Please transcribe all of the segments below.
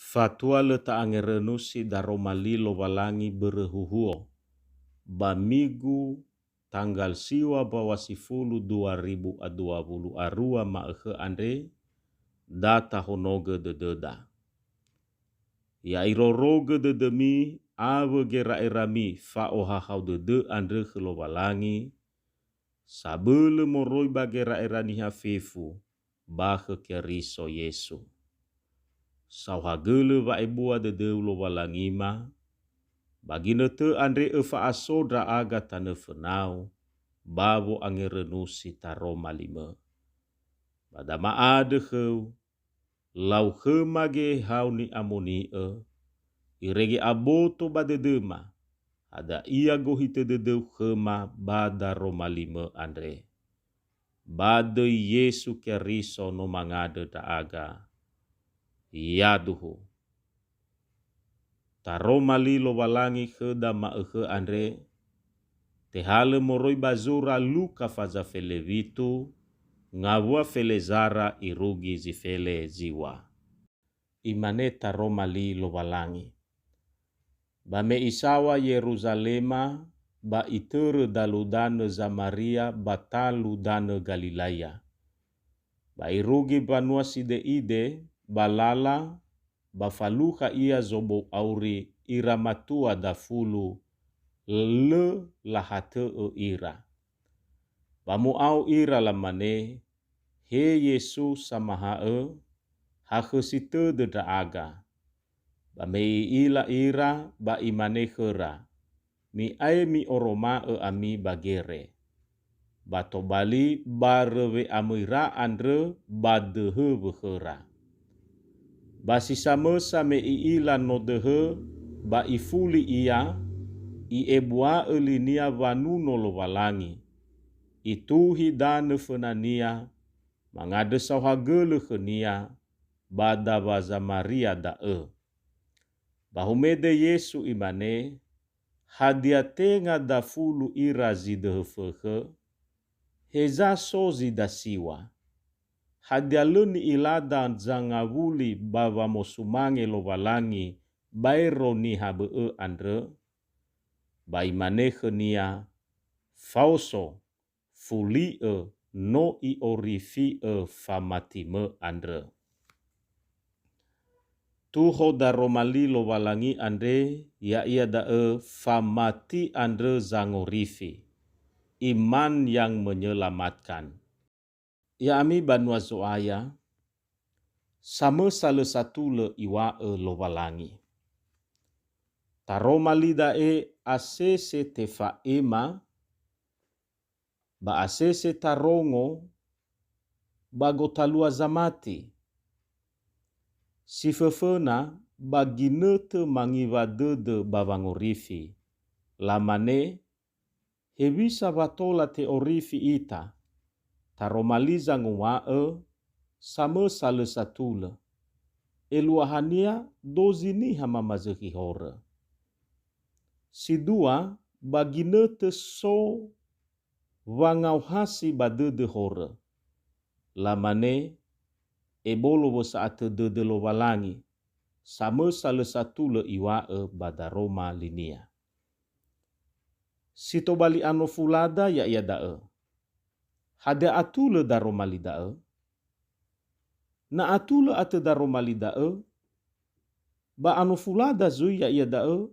Fatua le taangerenusi daromalilo walangi berehuhuo. Bamigu tanggal siwa bawasifulu 2020 arua maekhe andre data honoge dededa. Ya iroroge dedemi awe gera erami faohahau dede andre khelo walangi sabele moroi bagera eraniha fefu bahe keriso Yesu. Sauhagele va ebua dede ulo walangima bagina te andre efa asodra aga tane fenau babo angerenusi taroma lima. Badama ade kheu lau khemage hau ni amoni irege aboto badedema ada ia gohite dedeu khema bada Roma lima andre. Bade Yesu keriso no mangade da aga. Yaduhu. Taroma lilo walangi kheda maekhe andre. Tehale moroi bazura luka faza fele vitu. Ngawua fele zara irugi zifele ziwa. Imane taroma lilo walangi. Bame isawa Yerusalema ba itere daludane Zamaria batalu dane Galilaya. Ba irugi banua side ide balala bafaluha ia zobo auri iramatua dafulu le lahate ira. Bamu au ira lamane he Yesus samahae hakhesite de daaga. Bamei ila ira ba imane khera. Mi ai mi oroma ami bagere. Bato bali barewe amira andre badehe bekhera. Basi sama same ila no dehe ba ifuli ia i ebua elinia vanuno lo walangi. Ituhi dane fenania mangade sauhagele khenia bada waza Maria dae. Bahumede Yesu imane hadiatenga dafulu ira zidehefehe heza sozi dasiwa. Hadialuni ilada zangawuli bawa mosumange lo walangi bairo ni habe andre. Baimane khenia fauso fuli no i orifi famatime andre. Tuho daromalilo walangi andre ya ia dae famati andre zangorifi. Iman yang menyelamatkan. Ya ami banua zoaya sama salah satu le iwa lo walangi. Taromali dae asese tefa ema ba asese tarongo bagotalua zamati. Sifefena baginete mangiva dede bavangorifi. Lamane hebisa batola te orifi ita. Taromaliza nguwae sama salah satula. Eluahania dozini hama mazehi hore. Sidua baginete so wangauhasi badede hore. Lamane ebolo saat dede lo walangi sama salah satu le iwae badaroma linia. Sito bali anofulada ya ia dae. Hada atule daromali dae. Na atule ate daromali dae. Ba anofulada zui ya ia dae.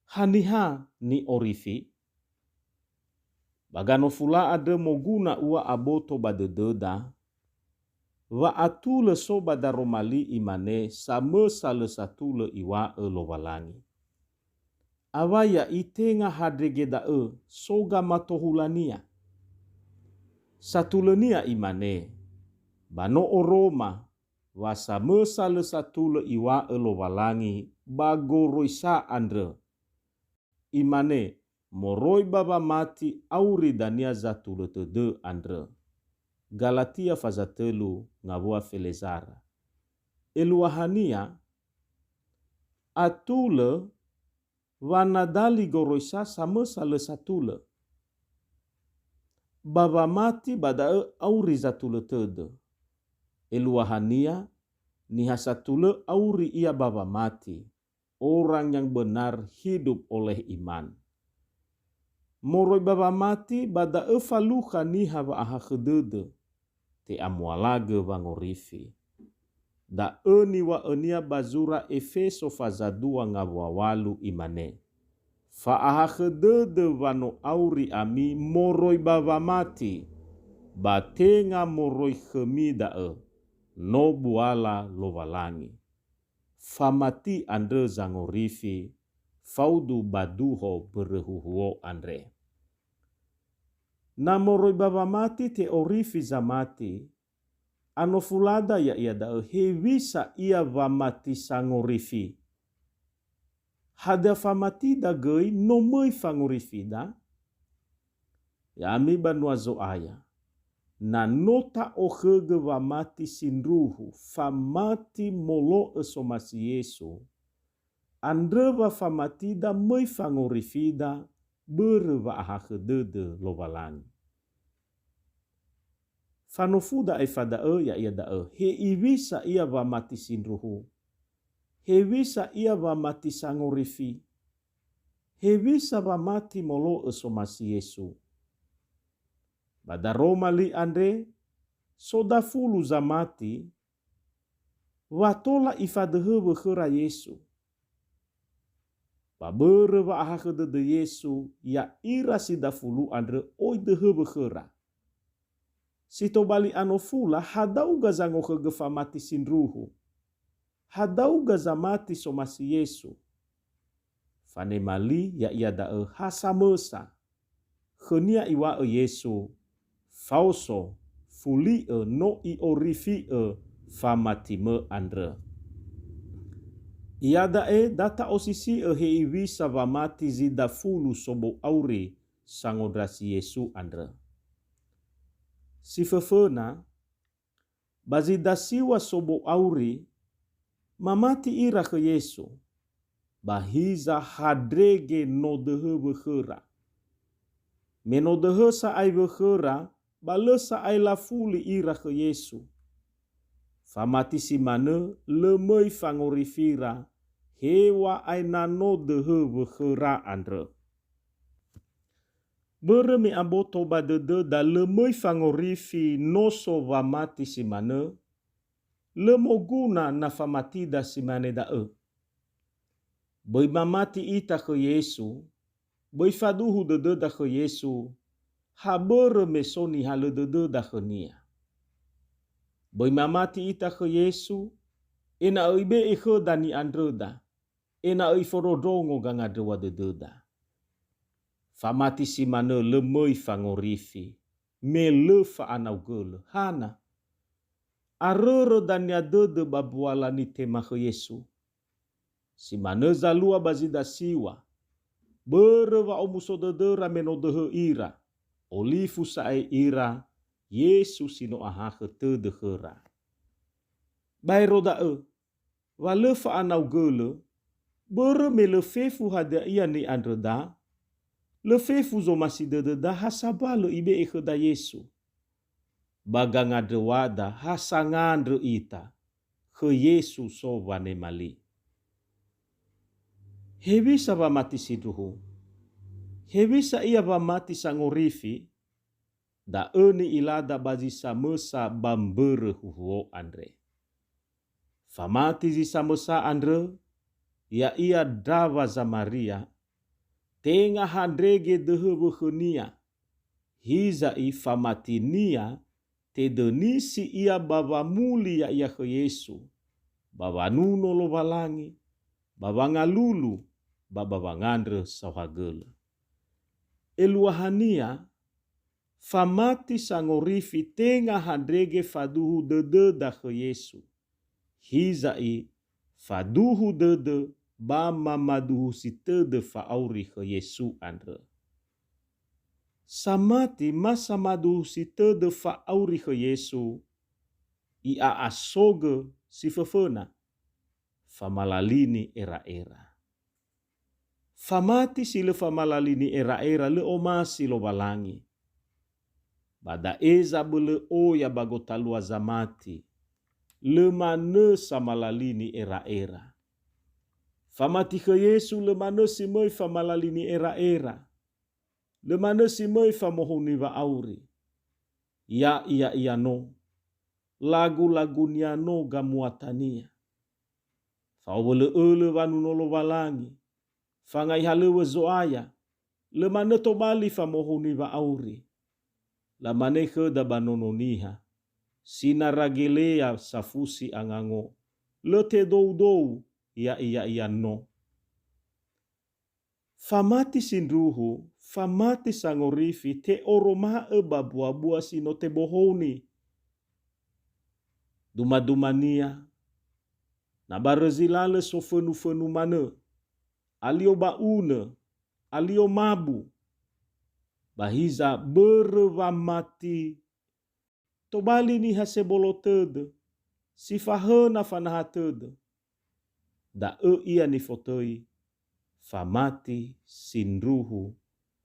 Haniha ni orifi. Bagano fula ade moguna ua aboto badededa. Wa atule so badaromali imane sama salah satu le iwa lo walangi. Awaya itenga hadregedae soga matohulania. Satulenia imane bano oroma wasama salah satu le iwa lo walangi bagoroisa andre. Imane moroi baba mati auri dania zatule tede andre. Galatia fazatelu ngabua felezara. Eluahania atule wanadali goroisa sama salah satule. Baba mati badae auri zatule tede. Eluahania Niha satule auri ia bawa mati. Orang yang benar hidup oleh iman. Moroi bawa mati bada evaluka niha wa aha kedede. Te amualage wangorifi. Da eni wa enia bazura Efeso fazadua ngawawalu imane. Fa aha kedede wano auri ami moroi bawa mati. Batenga moroi khemidae. No buala lowalangi. Famati andre zangorifi. Faudu baduho berehuhuo andre. Na moroi bawa mati te orifi zamati. Ano fulada ya ia da hewisa ia vamati sangorifi. Hada famati da gei no moi fangorifi da. Ya ami banua zo aya. Na nota o hege vamati sinruhu. Famati molo esomasi Yesu. Andre va famati da moi fangorifi da. Berwa aha kedede lowalangi. Fanofuda fada ya ia da he iwisa ia wa mati sinruhu. He wisa ia wa mati sangorifi. He wisa wa mati molo esomasi Yesu. Bada Roma li andre soda fulu za mati. Watola ifadehe wekera Yesu. Babere wa aha kedede Yesu ya ira sida fulu andre oidehe wekera. Sito bali anofula hadauga zango kegefa mati sinruhu. Hadauga za mati somasi Yesu. Fane mali ya ia da hasamesa. Khenia iwa Yesu. Fauso fuli no i orifi famati me andre. Ia da data osisi he iwisa va mati zida fulu sobo auri sangodrasi Yesu andre. Si fefena, bazida siwa sobo auri, mamati ira ke Yesu, bahiza hadrege no dehe wekera. Meno dehe sa ai wekera, balesa ai la fuli ira ke Yesu. Famati si mane lemei fangorifira, hewa ai nano dehe wekera andre. Beremi aboto badede da lemoi fangorifi noso vamati simane. Lemoguna na famatida simane da Boi mamati ita ke Yesu. Boi faduhu dede da ke Yesu. Ha bereme soni hale dede da ke nia. Boi mamati ita ke Yesu. Ena ibe ikhe dani andreda. Ena iforodongo ganga dewa dede da. Famati si mane lemoi fangorifi. Me lefa anaugele. Hana. Arere dan ya dede babuala ni tema ke Yesu. Si mane zalua bazida siwa. Berewa omuso dedera meno dehe ira. Olifu sae ira. Yesu sino aha te dehera. Bai roda Walefa anaugele. Bere me lefefu hada ia ni andreda. Lefefu zo masih dededa hasabalo ibe da Yesu. Baganga dewada hasangandre ita. Ke Yesu so wane mali. Hewisa ba mati siduhu. Hewisa ia ba mati sangorifi. Da eni ilada bazi samesa bambere huhuo andre. Famati zi samesa andre. Ya ia dawa za Maria. Tenga handrege dehe wehenia. Hiza i famatinia. Te denisi ia baba mulia ia ke Yesu. Baba nuno lo balangi. Baba ngalulu. Baba wangandre sawagele. Eluahania. Famati sangorifi tenga handrege faduhu dede da ke Yesu. Hiza i faduhu dede. Ba mamaduhu sitede faauri ke Yesu andre. Samati masa maduhu sitede faauri ke Yesu. Ia asoge si fefena. Famalalini era-era. Famati si le famalalini era-era le omasi lo balangi. Bada eza bele oya bagotalua zamati. lemane samalalini era-era. Famati ke Yesu lemane simoi famalalini era-era. Lemane simoi famohuni va auri. Ya ia no. Lagu-lagunia no gamuatania. Fawole vanunolo valangi. Fangai halewe zoaya. Lemane tobali famohuni va auri. Lamane ke da banononiha. Sinaragelea safusi angango. Lete dou ya ia no. Famati sindruhu, famati sangorifi te oromae babua-bua sino te bohoni. Duma-dumania, nabarezilale so fenu-fenu mane, alio baune, alio mabu, bahiza berewamati, tobali ni hasebolo tede, si fahena fanaha tede, da ia ni fotoi, famati sindruhu,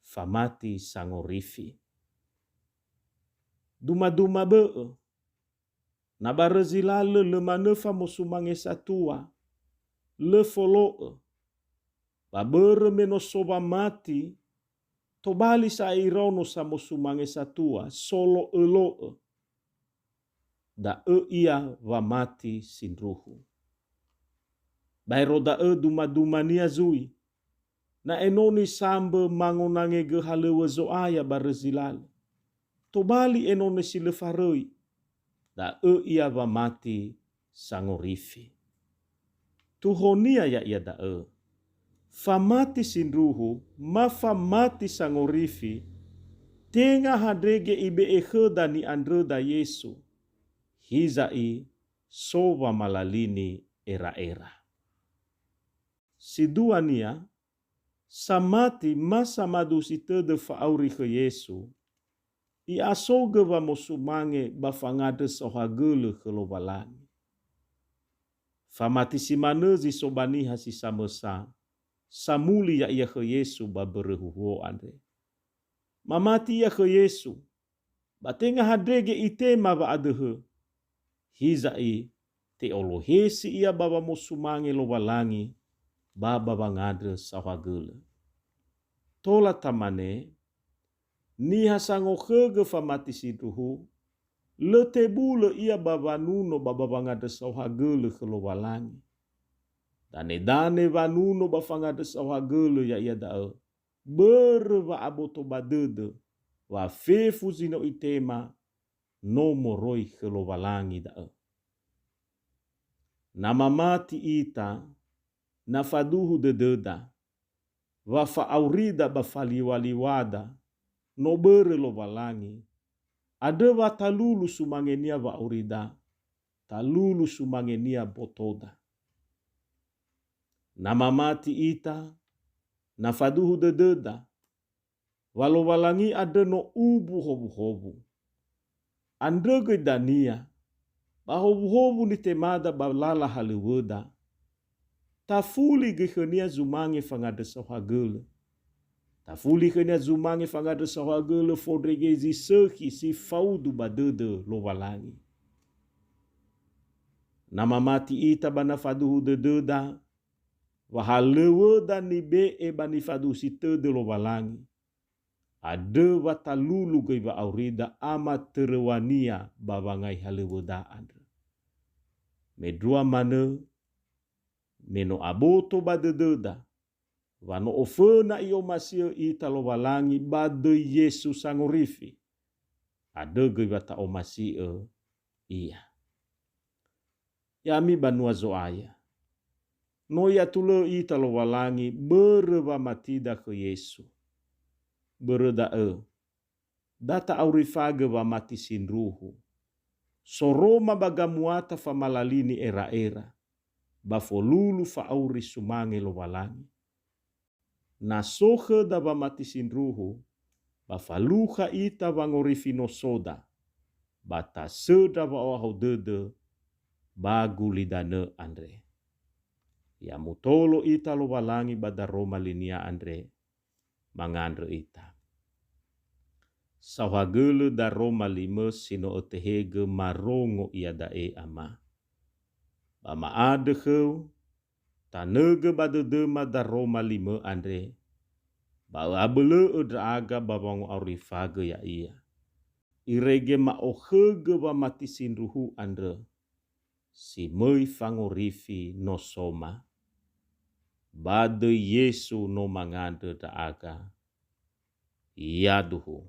famati sangorifi. Duma-duma bee, nabarezilale le manefa mosumange satua, le foloe, babere menosoba mati, tobali sa irono sa mosumange satua, solo eloe, da ia wamati sindruhu. Bairo da duma-duma nia zui, na enoni sambe mangonange gehalewe zoaya barezilale. Tobali enone silefaroi, da ia wamati sangorifi. Tuhonia ya ia da famati sindruhu, ma famati sangorifi, tenga hadrege ibe ekheda ni andre da Yesu, hizai sova malalini era-era. Siduania, samati masa madusite de faauri ke Yesu, i asoge wa mosumange bafangade sohagele ke lobalani. Famati simanezi sobani hasi samesa, samuli ya ia ke Yesu baberehuho andre. Mamati ia ke Yesu, batenga hadrege itema wa adehe, hizai teolohesi ia baba mosumange lobalangi, baba bangade sohagele. Tola tamane, ni hasango khege famati siduhu, le tebule ia babanuno bababangade sohagele kelowalangi. Dane vanuno bafangade sohagele ya ia dao, berwa aboto badede, wa fefu zino itema, no moroi kelowalangi dao. Nama mati ita, na faduhu dededa, wa faaurida bafaliwaliwada, no bere lo walangi, ada wa talulu sumangenia wa aurida, talulu sumangenia botoda. Nama mati ita, na faduhu dededa, walo walangi ada no ubu hobu-hobu. Andrege dania, bahobu-hobu ni temada balala haliweda, tafuli gehenia zumange fangade sohagele. Tafuli kena zumange fangade sohagele fodregezi seki si faudu badede lo walangi. Nama mati ita bana faduhu dededa, wahalewe dan nibe e bani fadu site de lo walangi. Ade watalulu gaiba aurida ama terewania babangai halewe da andre. Medua mane, meno aboto badededa, wano ofena iyo masio ita lo walangi bade Yesus sangorifi. Adege bata o masio iya. Yami banua zoaya. No ya tulo ita lo walangi berewa matida ke Yesu. Bereda data aurifage wa mati sinruhu. Soroma bagamuata famalalini era-era. Bafolulu fa auri sumange lo walangi. Na sohe da ba mati sinruhu, bafaluha ita wangorifino soda, bata seda wa oaho dede, bagu lidane andre. Ya mutolo ita lo walangi bada Roma linia andre, mangandre ita. Sawagele da Roma lime sino otehege marongo ia dae ama. Bama ada kau, tanege badede madaroma lima andre. Bawa bele udra aga babangu aurifaga ya iya. Irege ma ohege ba mati sinruhu andre. Si mei fangorifi no soma. Bade Yesu no mangade da aga. Yaduhu.